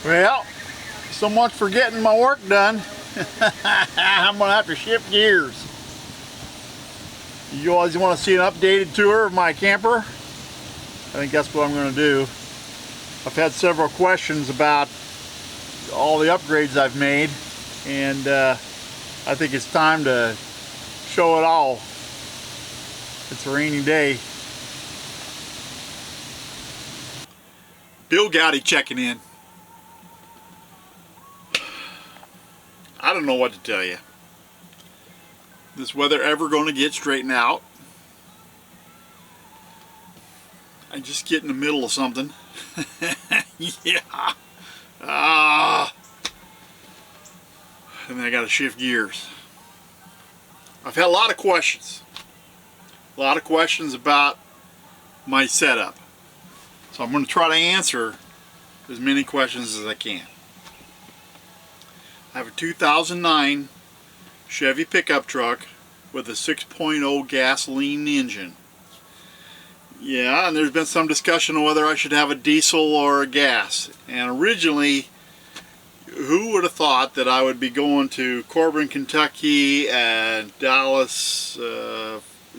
Well, so much for getting my work done. I'm gonna have to shift gears. You always want to see an updated tour of my camper? I think that's what I'm gonna do. I've had several questions about all the upgrades I've made, and I think it's time to show it all. It's a rainy day. Bill Goudy checking in. I don't know what to tell you. This weather ever going to get straightened out? I just get in the middle of something. Yeah. And then I got to shift gears. I've had a lot of questions. A lot of questions about my setup. So I'm going to try to answer as many questions as I can. I have a 2009 Chevy pickup truck with a 6.0 gasoline engine. Yeah, and there's been some discussion on whether I should have a diesel or a gas. And originally, who would have thought that I would be going to Corbin, Kentucky, and Dallas,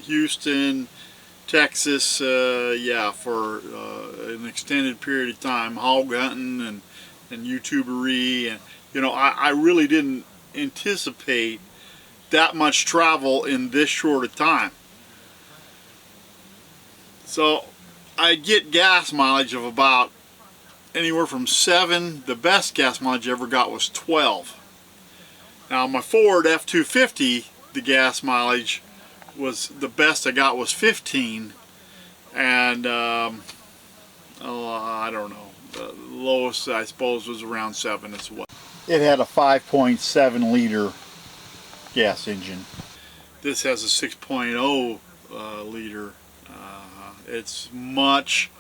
Houston, Texas, for an extended period of time, hog hunting and YouTubery, and you know, I really didn't anticipate that much travel in this short a time. So I get gas mileage of about anywhere from 7. The best gas mileage I ever got was 12. Now my Ford F-250, the gas mileage was the best I got was 15, and I don't know, the lowest I suppose was around 7 as well. It had a 5.7 liter gas engine. This has a 6.0 liter. It's much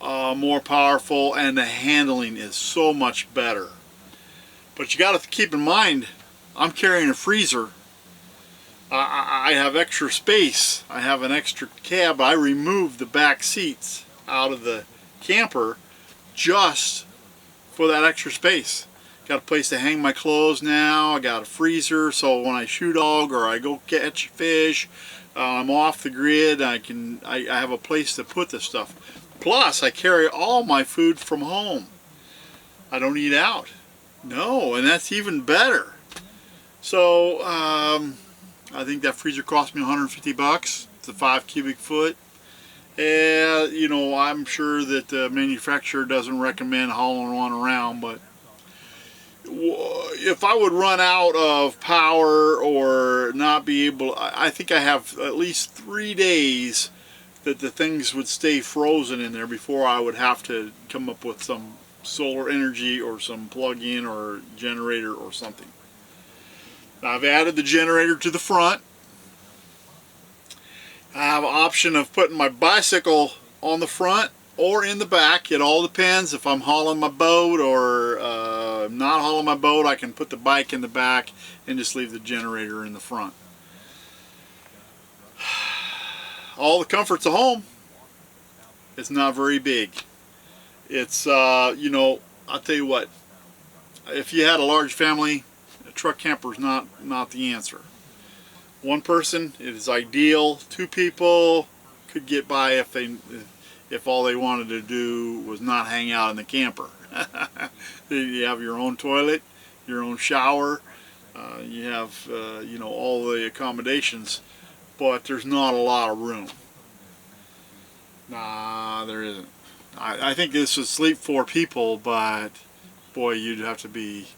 more powerful, and the handling is so much better. But you got to keep in mind, I'm carrying a freezer. I have extra space. I have an extra cab. I removed the back seats out of the camper just for that extra space. Got a place to hang my clothes now. I got a freezer, so when I shoot hog or I go catch fish, I'm off the grid. I have a place to put this stuff. Plus, I carry all my food from home. I don't eat out. No, and that's even better. So I think that freezer cost me 150 bucks. It's a 5 cubic foot. And you know, I'm sure that the manufacturer doesn't recommend hauling one around, but if I would run out of power or not be able, I think I have at least 3 days that the things would stay frozen in there before I would have to come up with some solar energy or some plug-in or generator or something. Now, I've added the generator to the front. I have an option of putting my bicycle on the front or in the back. It all depends. If I'm hauling my boat or not hauling my boat, I can put the bike in the back and just leave the generator in the front. All the comforts of home. It's not very big. It's, you know, I'll tell you what, if you had a large family, a truck camper is not the answer. One person, it is ideal. 2 people could get by if all they wanted to do was not hang out in the camper. You have your own toilet, your own shower, you have you know, all the accommodations, but there's not a lot of room. Nah, there isn't. I think this would sleep 4 people, but boy, you'd have to be,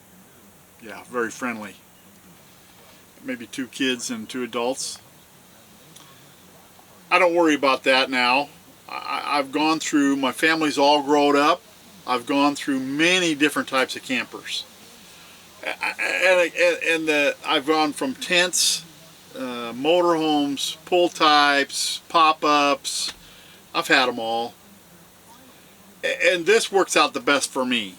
yeah, very friendly. maybe 2 kids and 2 adults. I don't worry about that now. I've gone through, my family's all grown up. I've gone through many different types of campers. And I've gone from tents, motorhomes, pull types, pop-ups. I've had them all. And this works out the best for me.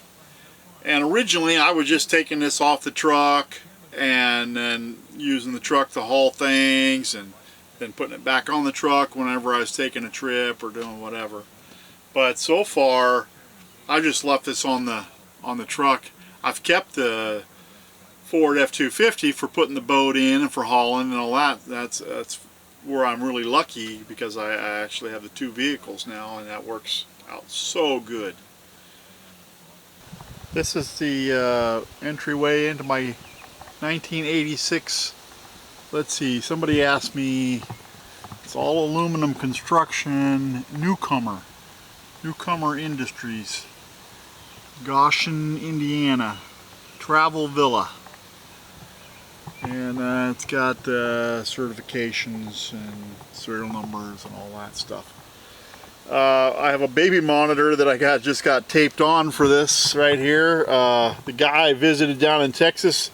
And originally I was just taking this off the truck and then using the truck to haul things and then putting it back on the truck whenever I was taking a trip or doing whatever. But so far I just left this on the truck. I've kept the Ford F-250 for putting the boat in and for hauling and all that. That's where I'm really lucky, because I actually have the 2 vehicles now, and that works out so good. This is the entryway into my 1986, let's see, somebody asked me, it's all aluminum construction, Newcomer Industries, Goshen, Indiana, travel villa. And it's got certifications and serial numbers and all that stuff. I have a baby monitor that I just got taped on for this right here. The guy I visited down in Texas,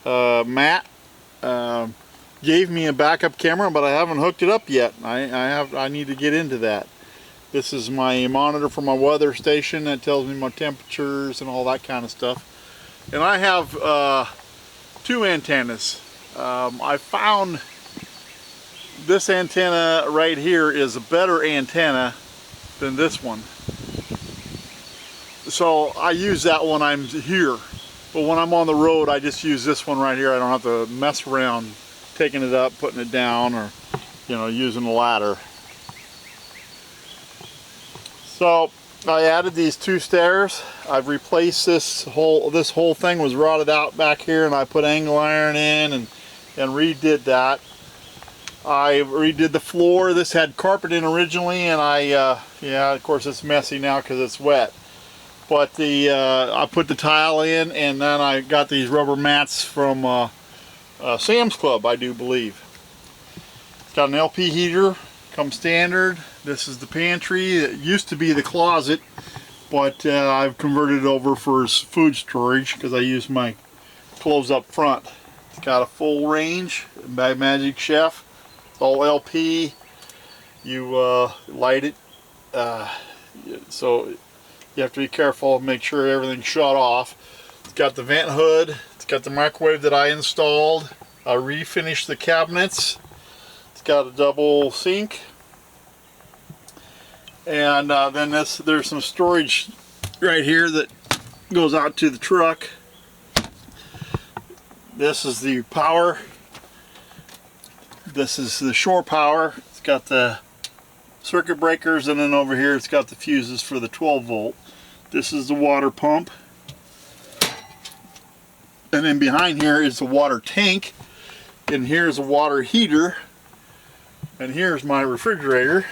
Matt, gave me a backup camera, but I haven't hooked it up yet. I need to get into that. This is my monitor for my weather station that tells me my temperatures and all that kind of stuff. And I have 2 antennas. I found this antenna right here is a better antenna than this one. So I use that when I'm here. But when I'm on the road, I just use this one right here. I don't have to mess around taking it up, putting it down, or using a ladder. So I added these 2 stairs. I've replaced this whole thing was rotted out back here, and I put angle iron in and redid that. I redid the floor. This had carpet in originally, and yeah, of course it's messy now because it's wet. But I put the tile in, and then I got these rubber mats from Sam's Club, I do believe. It's got an LP heater, comes standard. This is the pantry. It used to be the closet, but I've converted it over for food storage because I use my clothes up front. It's got a full range by Magic Chef. It's all LP. You light it, so you have to be careful and make sure everything's shut off. It's got the vent hood. It's got the microwave that I installed. I refinished the cabinets. It's got a double sink. And then there's some storage right here that goes out to the truck. This is the power. This is the shore power. It's got the circuit breakers, and then over here it's got the fuses for the 12 volt. This is the water pump. And then behind here is the water tank. And here's a water heater. And here's my refrigerator.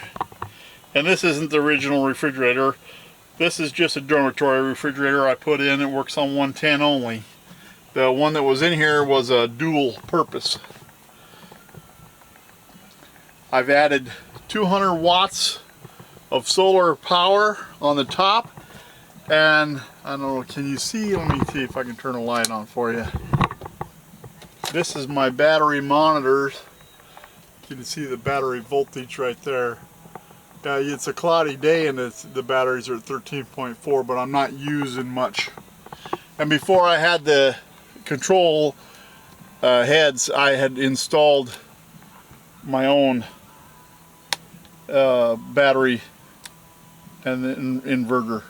And this isn't the original refrigerator. This is just a dormitory refrigerator I put in. It works on 110 only. The one that was in here was a dual purpose. I've added 200 watts of solar power on the top. And I don't know, can you see? Let me see if I can turn a light on for you. This is my battery monitors. You can see the battery voltage right there. It's a cloudy day and the batteries are at 13.4, but I'm not using much. And before I had the control heads, I had installed my own battery and the inverter.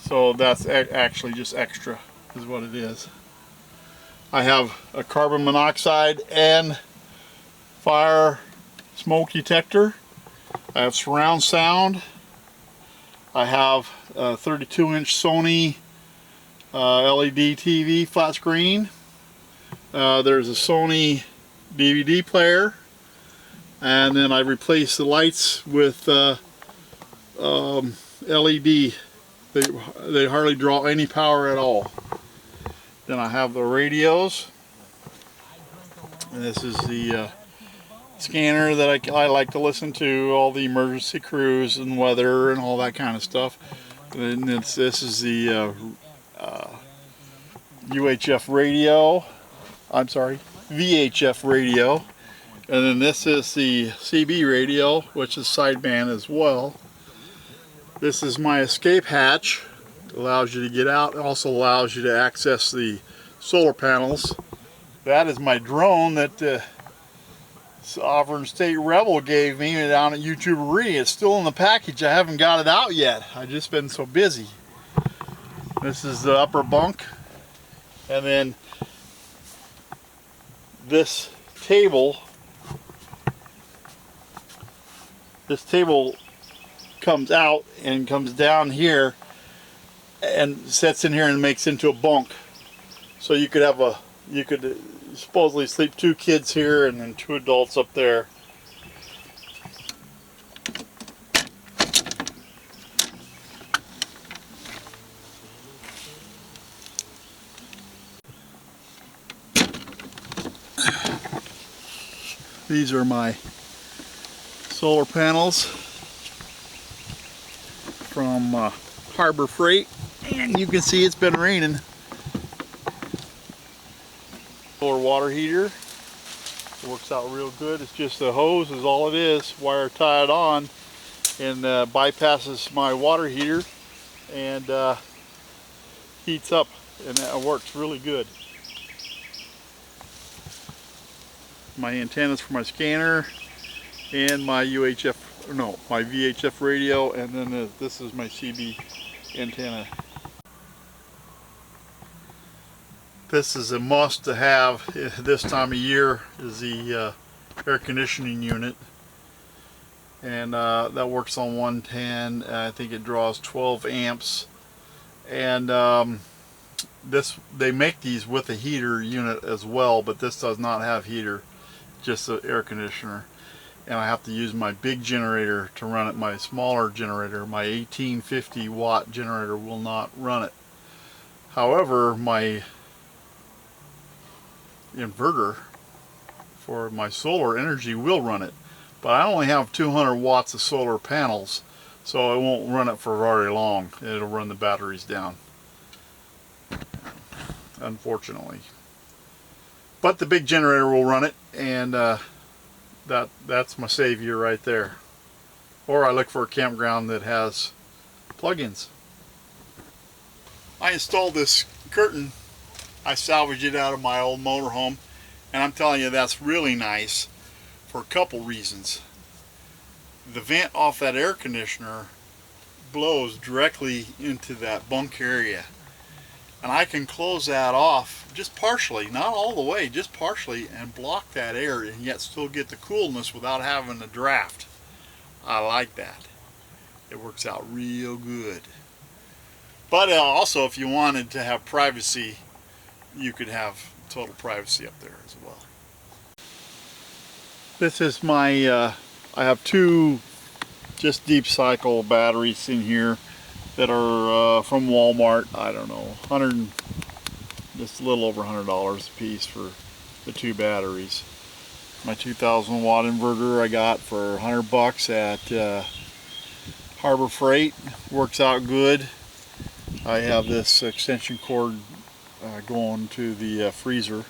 So that's actually just extra, is what it is. I have a carbon monoxide and fire smoke detector. I have surround sound. I have a 32-inch Sony LED TV flat screen. There's a Sony DVD player. And then I replaced the lights with LED. They hardly draw any power at all. Then I have the radios. And this is the scanner that I like to listen to, all the emergency crews and weather and all that kind of stuff. And this is the UHF radio. I'm sorry, VHF radio. And then this is the CB radio, which is sideband as well. This is my escape hatch. It allows you to get out. It also allows you to access the solar panels. That is my drone that Sovereign State Rebel gave me down at YouTubery. It's still in the package. I haven't got it out yet. I've just been so busy. This is the upper bunk. And then this table comes out and comes down here and sets in here and makes into a bunk. So you could supposedly sleep 2 kids here and then 2 adults up there. These are my solar panels from Harbor Freight, and you can see it's been raining. Solar water heater. It works out real good. It's just a hose is all it is, wire tied on, and bypasses my water heater and heats up, and that works really good. My antennas for my scanner and my my VHF radio, and then this is my CB antenna. This is a must to have this time of year, is the air conditioning unit, and that works on 110. I think it draws 12 amps, and they make these with a heater unit as well, but this does not have heater, just the air conditioner. And I have to use my big generator to run it. My smaller generator, my 1850 watt generator, will not run it. However, my inverter for my solar energy will run it, but I only have 200 watts of solar panels, so I won't run it for very long. It'll run the batteries down, unfortunately. But the big generator will run it, and that's my savior right there. Or I look for a campground that has plugins. I installed this curtain. I salvaged it out of my old motorhome, and I'm telling you, that's really nice for a couple reasons. The vent off that air conditioner blows directly into that bunk area, and I can close that off just partially, not all the way, just partially, and block that air and yet still get the coolness without having a draft. I like that. It works out real good. But also, if you wanted to have privacy, you could have total privacy up there as well. This is my, I have 2 just deep cycle batteries in here that are from Walmart. I don't know, just a little over $100 a piece for the 2 batteries. My 2000 watt inverter I got for 100 bucks at Harbor Freight. Works out good. I have this extension cord going to the freezer,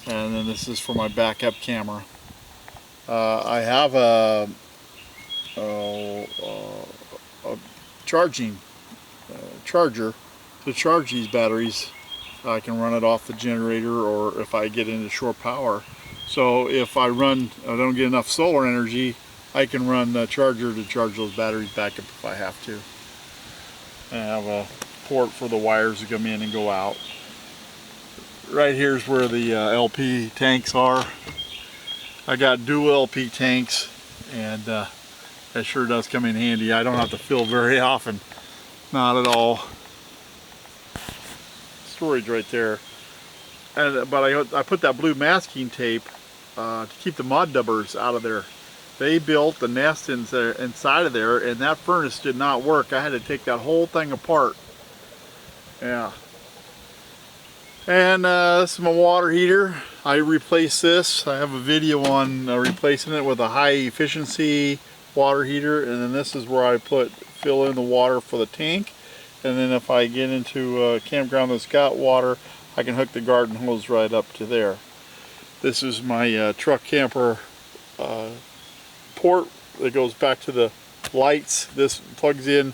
and then this is for my backup camera. I have a charging charger to charge these batteries. I can run it off the generator, or if I get into short power. So if I don't get enough solar energy, I can run the charger to charge those batteries back up if I have to. I have a port for the wires to come in and go out. Right here's where the LP tanks are. I got dual LP tanks, and that sure does come in handy. I don't have to fill very often, not at all. Storage right there. But I put that blue masking tape to keep the mud dubbers out of there. They built the nest inside of there, and that furnace did not work. I had to take that whole thing apart. Yeah. And this is my water heater. I replaced this. I have a video on replacing it with a high efficiency water heater, and then this is where I fill in the water for the tank. And then if I get into a campground that's got water, I can hook the garden hose right up to there. This is my truck camper port that goes back to the lights. This plugs in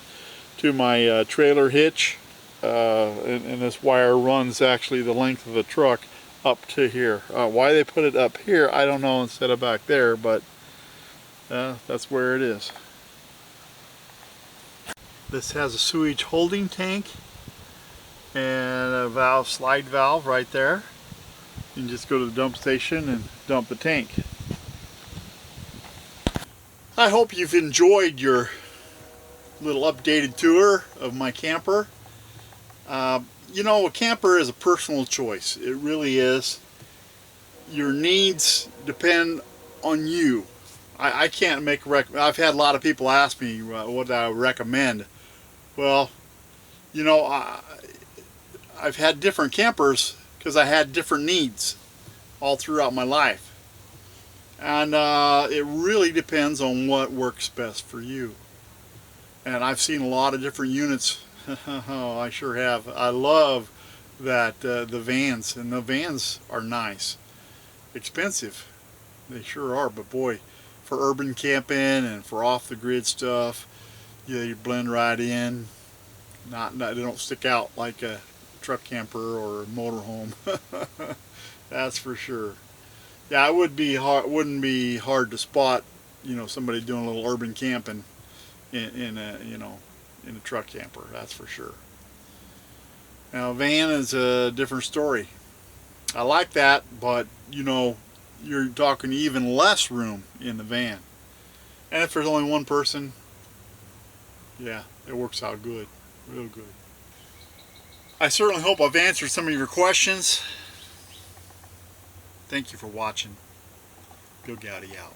to my trailer hitch, and this wire runs actually the length of the truck up to here. Why they put it up here, I don't know, instead of back there, but that's where it is. This has a sewage holding tank and a valve, slide valve right there. You can just go to the dump station and dump the tank. I hope you've enjoyed your little updated tour of my camper. You know, a camper is a personal choice. It really is. Your needs depend on you. I can't make a recommend. I've had a lot of people ask me what I recommend. Well, you know, I've had different campers because I had different needs all throughout my life. And it really depends on what works best for you. And I've seen a lot of different units. Oh, I sure have. I love that the vans, and the vans are nice. Expensive, they sure are, but boy, for urban camping and for off the grid stuff, yeah, you blend right in. They don't stick out like a truck camper or a motorhome. That's for sure. Yeah, it wouldn't be hard to spot, you know, somebody doing a little urban camping in a truck camper. That's for sure. Now, a van is a different story. I like that, but you know, you're talking even less room in the van. And if there's only one person, yeah, it works out good, real good. I certainly hope I've answered some of your questions. Thank you for watching. Goudy out.